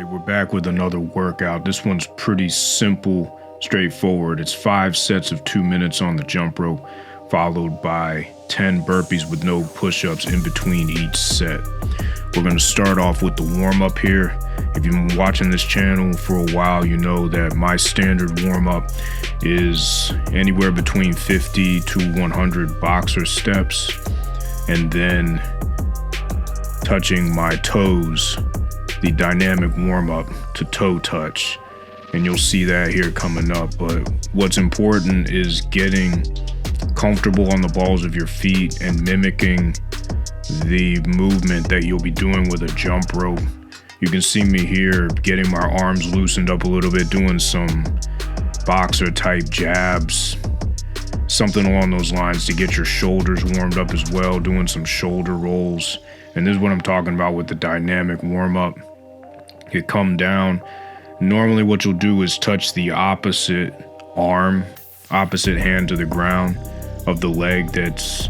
right, we're back with another workout. This one's pretty simple, straightforward. It's 5 sets of 2 minutes on the jump rope, followed by 10 burpees with no push-ups in between each set. We're going to start off with the warm-up here. If you've been watching this channel for a while, you know that my standard warm-up is anywhere between 50 to 100 boxer steps, and then touching my toes, the dynamic warm-up to toe touch. And you'll see that here coming up. But what's important is getting comfortable on the balls of your feet and mimicking the movement that you'll be doing with a jump rope. You can see me here getting my arms loosened up a little bit, doing some boxer type jabs, something along those lines to get your shoulders warmed up as well, doing some shoulder rolls. And this is what I'm talking about with the dynamic warm-up. You come down. Normally what you'll do is touch the opposite arm, opposite hand to the ground of the leg that's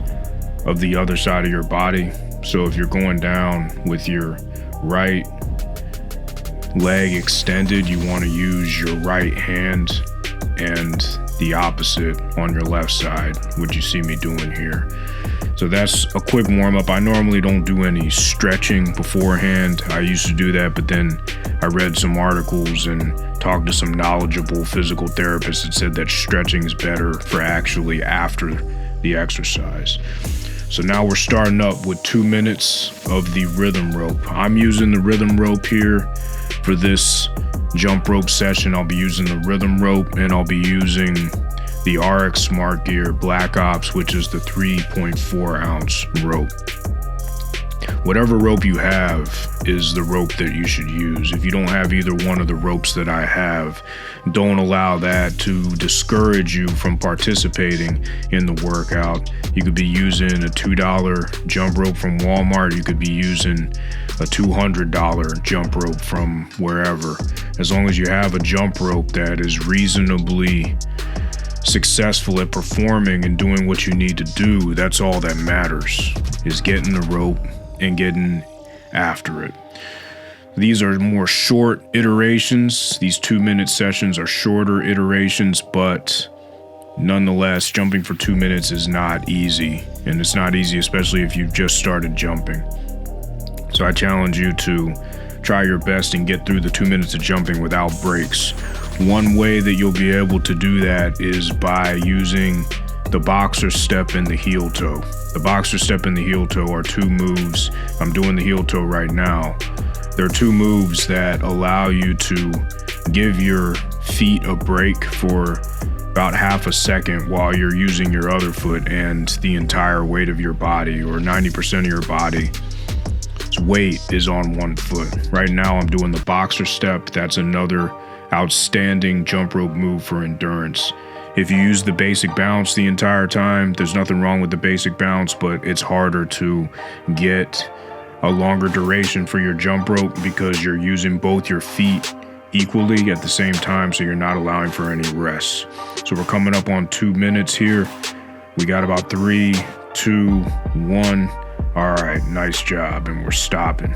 of the other side of your body. So if you're going down with your right leg extended, you want to use your right hand and the opposite on your left side, which you see me doing here. So that's a quick warm-up. I normally don't do any stretching beforehand. I used to do that, but then I read some articles and talked to some knowledgeable physical therapists that said that stretching is better for actually after the exercise. So now we're starting up with 2 minutes of the rhythm rope. I'm using the rhythm rope here for this jump rope session. I'll be using the rhythm rope, and I'll be using the RX Smart Gear Black Ops, which is the 3.4 ounce rope. Whatever rope you have is the rope that you should use. If you don't have either one of the ropes that I have, don't allow that to discourage you from participating in the workout. You could be using a $2 jump rope from Walmart. You could be using a $200 jump rope from wherever. As long as you have a jump rope that is reasonably successful at performing and doing what you need to do, that's all that matters, is getting the rope and getting after it. These are more short iterations. These 2 minute sessions are shorter iterations, but nonetheless, jumping for 2 minutes is not easy. And it's not easy, especially if you've just started jumping. So I challenge you to try your best and get through the 2 minutes of jumping without breaks. One way that you'll be able to do that is by using the boxer step and the heel toe. The boxer step and the heel toe are two moves. I'm doing the heel toe right now. There are two moves that allow you to give your feet a break for about half a second while you're using your other foot, and the entire weight of your body, or 90% of your body's weight, is on one foot. Right now I'm doing the boxer step. That's another outstanding jump rope move for endurance. If you use the basic bounce the entire time, there's nothing wrong with the basic bounce, but it's harder to get a longer duration for your jump rope because you're using both your feet equally at the same time, so you're not allowing for any rest. So we're coming up on 2 minutes here. We got about 3, 2, 1. All right, nice job, and we're stopping.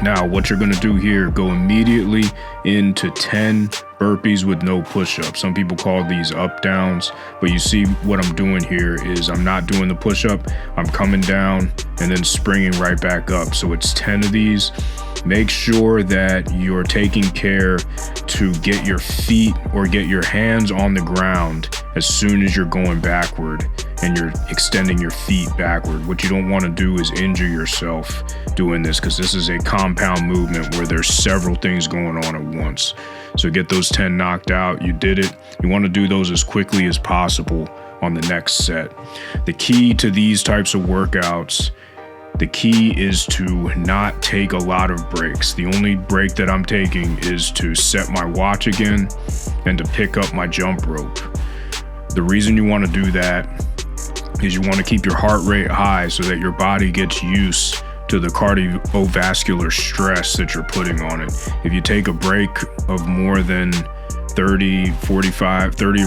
Now, what you're gonna do here, go immediately into 10 burpees with no push-ups. Some people call these up-downs, but you see what I'm doing here is I'm not doing the push-up. I'm coming down and then springing right back up. So it's 10 of these. Make sure that you're taking care to get your feet or get your hands on the ground as soon as you're going backward and you're extending your feet backward. What you don't want to do is injure yourself doing this, because this is a compound movement where there's several things going on at once. So get those 10 knocked out. You did it. You want to do those as quickly as possible on the next set. The key to these types of workouts, the key is to not take a lot of breaks. The only break that I'm taking is to set my watch again and to pick up my jump rope. The reason you want to do that is you want to keep your heart rate high so that your body gets used to the cardiovascular stress that you're putting on it. If you take a break of more than 30 or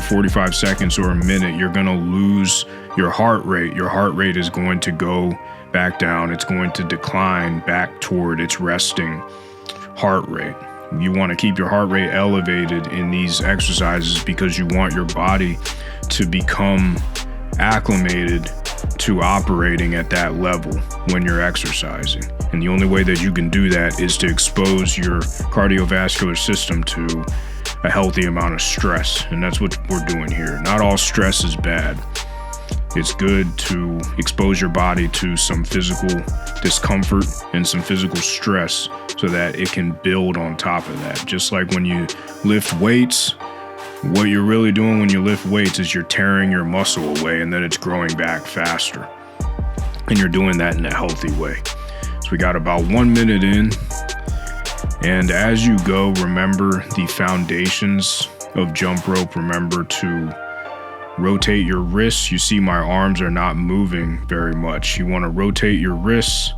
45 seconds or a minute, you're going to lose your heart rate. Your heart rate is going to go back down. It's going to decline back toward its resting heart rate. You want to keep your heart rate elevated in these exercises because you want your body to become acclimated to operating at that level when you're exercising. And the only way that you can do that is to expose your cardiovascular system to a healthy amount of stress. And that's what we're doing here. Not all stress is bad. It's good to expose your body to some physical discomfort and some physical stress so that it can build on top of that. Just like when you lift weights, what you're really doing when you lift weights is you're tearing your muscle away and then it's growing back faster. And you're doing that in a healthy way. So we got about 1 minute in. And as you go, remember the foundations of jump rope. Remember to rotate your wrists. You see my arms are not moving very much. You want to rotate your wrists,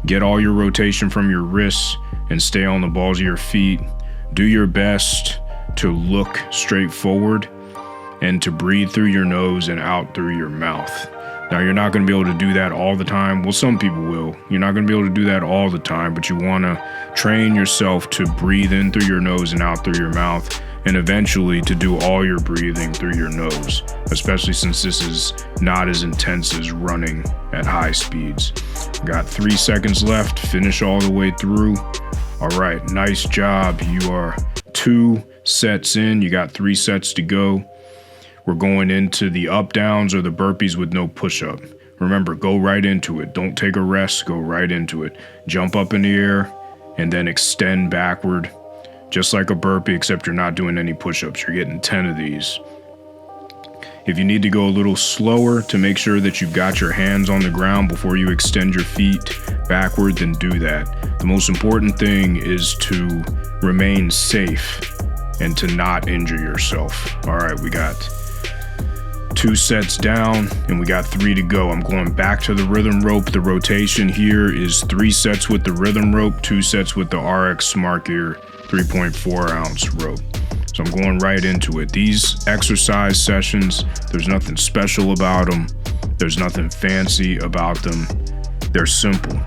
get all your rotation from your wrists, and stay on the balls of your feet. Do your best to look straight forward and to breathe through your nose and out through your mouth. Now, you're not going to be able to do that all the time. Well, some people will. You're not going to be able to do that all the time, but you want to train yourself to breathe in through your nose and out through your mouth, and eventually to do all your breathing through your nose, especially since this is not as intense as running at high speeds. Got 3 seconds left. Finish all the way through. All right, nice job. You are 2 sets in. You got 3 sets to go. We're going into the up downs or the burpees with no push-up. Remember, go right into it. Don't take a rest. Go right into it. Jump up in the air and then extend backward. Just like a burpee, except you're not doing any push-ups. You're getting 10 of these. If you need to go a little slower to make sure that you've got your hands on the ground before you extend your feet backward, then do that. The most important thing is to remain safe and to not injure yourself. All right, we got 2 sets down and we got 3 to go. I'm going back to the rhythm rope. The rotation here is 3 sets with the rhythm rope, 2 sets with the RX Smart Gear 3.4 ounce rope. So I'm going right into it. These exercise sessions, there's nothing special about them. There's nothing fancy about them. They're simple,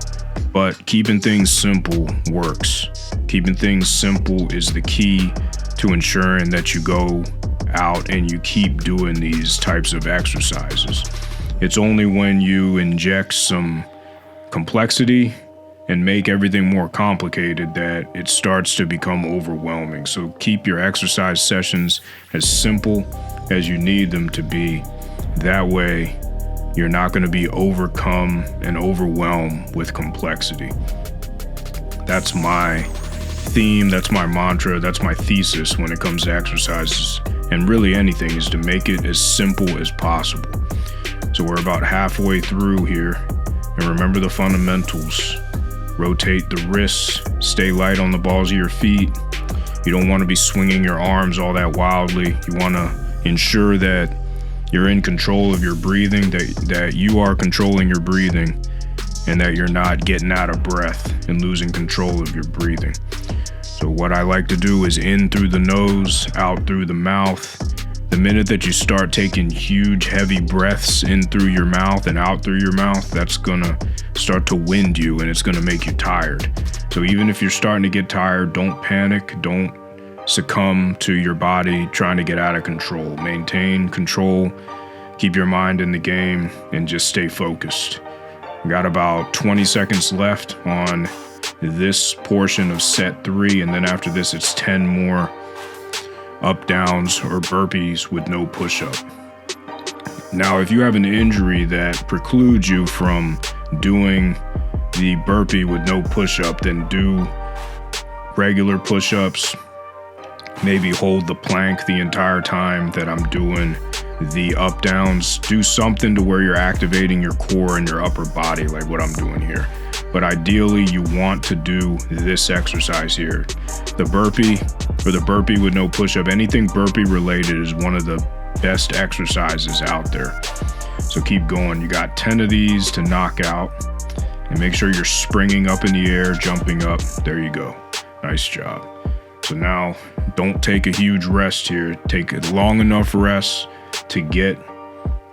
but keeping things simple works. Keeping things simple is the key to ensuring that you go out and you keep doing these types of exercises. It's only when you inject some complexity and make everything more complicated that it starts to become overwhelming. So keep your exercise sessions as simple as you need them to be. That way, you're not going to be overcome and overwhelmed with complexity. That's my theme, that's my mantra, that's my thesis when it comes to exercises. And really anything is to make it as simple as possible. So we're about halfway through here. And remember the fundamentals. Rotate the wrists, stay light on the balls of your feet. You don't want to be swinging your arms all that wildly. You want to ensure that you're in control of your breathing, that you are controlling your breathing, and that you're not getting out of breath and losing control of your breathing. So what I like to do is in through the nose, out through the mouth. The minute that you start taking huge, heavy breaths in through your mouth and out through your mouth, that's gonna start to wind you and it's gonna make you tired. So even if you're starting to get tired, don't panic, don't succumb to your body trying to get out of control. Maintain control, keep your mind in the game, and just stay focused. We got about 20 seconds left on this portion of set 3, and then after this it's 10 more up downs or burpees with no push-up. Now, if you have an injury that precludes you from doing the burpee with no push-up, then do regular push-ups. Maybe hold the plank the entire time that I'm doing the up downs. Do something to where you're activating your core and your upper body like what I'm doing here. But ideally, you want to do this exercise here. The burpee or the burpee with no push-up, anything burpee related is one of the best exercises out there. So keep going. You got 10 of these to knock out. And make sure you're springing up in the air, jumping up. There you go. Nice job. So now, don't take a huge rest here. Take a long enough rest to get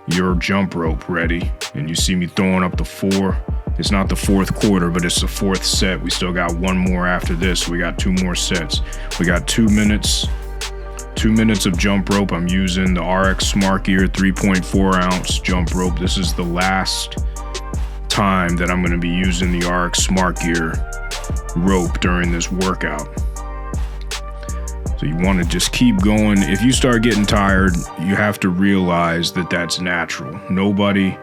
your jump rope ready. And you see me throwing up the 4. It's not the fourth quarter, but it's the fourth set. We still got one more after this. We got 2 more sets. We got 2 minutes. 2 minutes of jump rope. I'm using the RX Smart Gear 3.4 ounce jump rope. This is the last time that I'm going to be using the RX Smart Gear rope during this workout. So you want to just keep going. If you start getting tired, you have to realize that that's natural. Nobody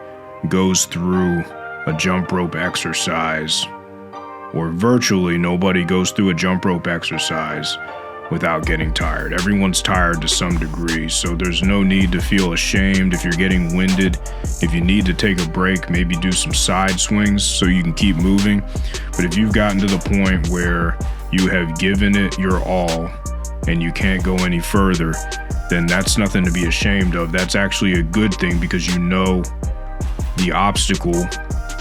goes through a jump rope exercise, or virtually nobody goes through a jump rope exercise without getting tired. Everyone's tired to some degree, so there's no need to feel ashamed if you're getting winded. If you need to take a break, maybe do some side swings so you can keep moving. But if you've gotten to the point where you have given it your all and you can't go any further, then that's nothing to be ashamed of. That's actually a good thing, because you know the obstacle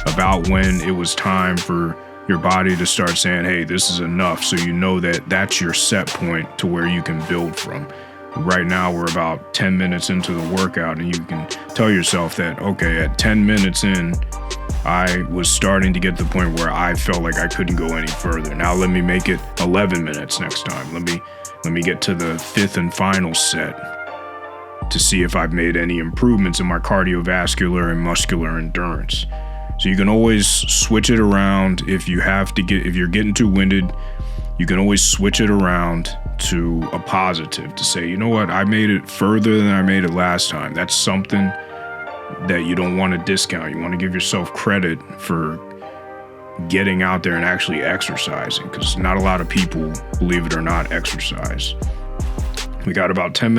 about when it was time for your body to start saying, hey, this is enough. So you know that that's your set point to where you can build from. Right now, we're about 10 minutes into the workout, and you can tell yourself that, okay, at 10 minutes in, I was starting to get to the point where I felt like I couldn't go any further. Now let me make it 11 minutes next time. Let me get to the 5th and final set to see if I've made any improvements in my cardiovascular and muscular endurance. So you can always switch it around. If you're getting too winded, you can always switch it around to a positive, to say, you know what, I made it further than I made it last time. That's something that you don't want to discount. You want to give yourself credit for getting out there and actually exercising, because not a lot of people, believe it or not, exercise. We got about 10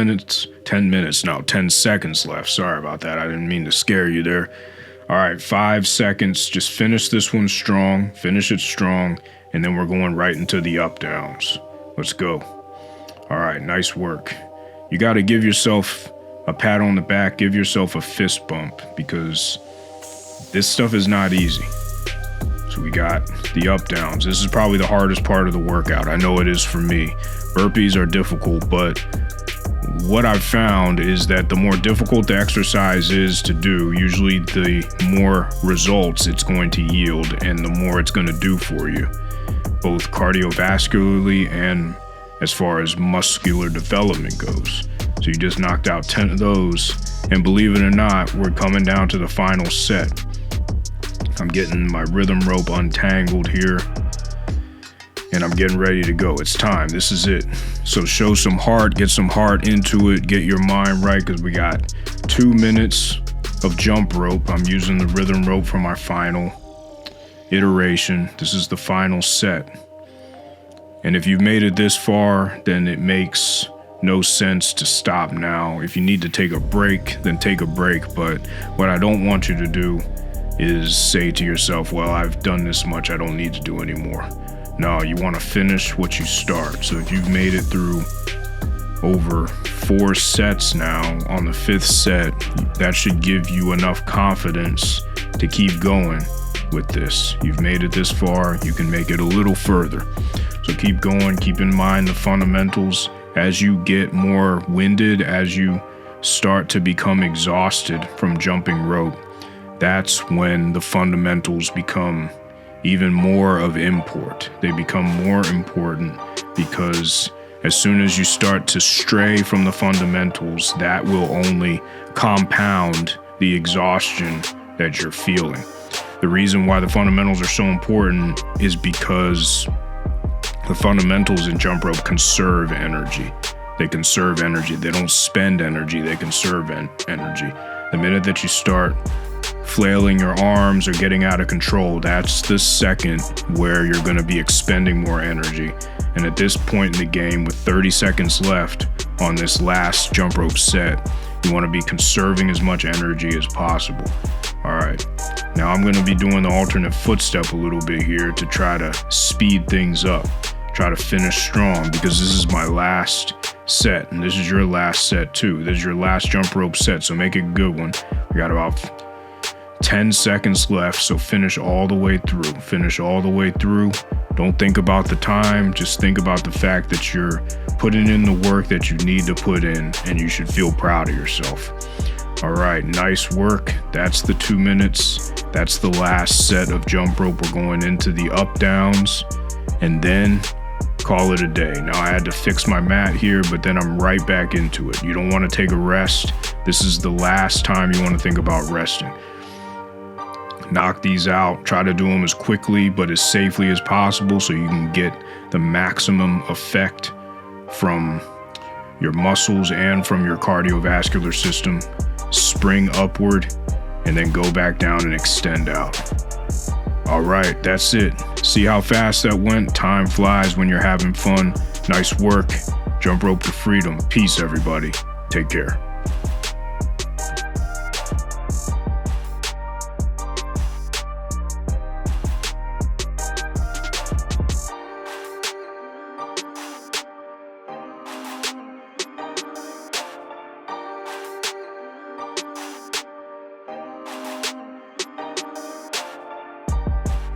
seconds left. Sorry about that. I didn't mean to scare you there. All right, 5 seconds. Just finish this one strong. Finish it strong. And then we're going right into the up downs. Let's go. All right, nice work. You got to give yourself a pat on the back. Give yourself a fist bump, because this stuff is not easy. So we got the up downs. This is probably the hardest part of the workout. I know it is for me. Burpees are difficult, but what I've found is that the more difficult the exercise is to do, usually the more results it's going to yield and the more it's going to do for you, both cardiovascularly and as far as muscular development goes. So you just knocked out 10 of those, and believe it or not, we're coming down to the final set. I'm getting my rhythm rope untangled here, and I'm getting ready to go. It's time. This is it. So show some heart, get some heart into it, get your mind right, because we got 2 minutes of jump rope. I'm using the rhythm rope for my final iteration. This is the final set. And if you've made it this far, then it makes no sense to stop now. If you need to take a break, then take a break. But what I don't want you to do is say to yourself, well, I've done this much, I don't need to do any more. No, you want to finish what you start. So if you've made it through over 4 sets now, on the 5th set, that should give you enough confidence to keep going with this. You've made it this far, you can make it a little further. So keep going, keep in mind the fundamentals. As you get more winded, as you start to become exhausted from jumping rope, that's when the fundamentals become even more of import. They become more important, because as soon as you start to stray from the fundamentals, that will only compound the exhaustion that you're feeling. The reason why the fundamentals are so important is because the fundamentals in jump rope conserve energy. They conserve energy. They don't spend energy. They conserve energy. The minute that you start flailing your arms or getting out of control, that's the second where you're going to be expending more energy. And at this point in the game, with 30 seconds left on this last jump rope set, you want to be conserving as much energy as possible. All right, now I'm going to be doing the alternate footstep a little bit here to try to speed things up, try to finish strong, because this is my last set, and this is your last set too. This is your last jump rope set, so make it a good one. We got about 10 seconds left, so finish all the way through. Finish all the way through. Don't think about the time, just think about the fact that you're putting in the work that you need to put in, and you should feel proud of yourself. All right, nice work. That's the 2 minutes. That's the last set of jump rope. We're going into the up downs and then call it a day. Now I had to fix my mat here, but then I'm right back into it. You don't want to take a rest. This is the last time you want to think about resting. Knock these out. Try to do them as quickly but as safely as possible so you can get the maximum effect from your muscles and from your cardiovascular system. Spring upward and then go back down and extend out. All right, that's it. See how fast that went? Time flies when you're having fun. Nice work. Jump rope to freedom. Peace, everybody. Take care.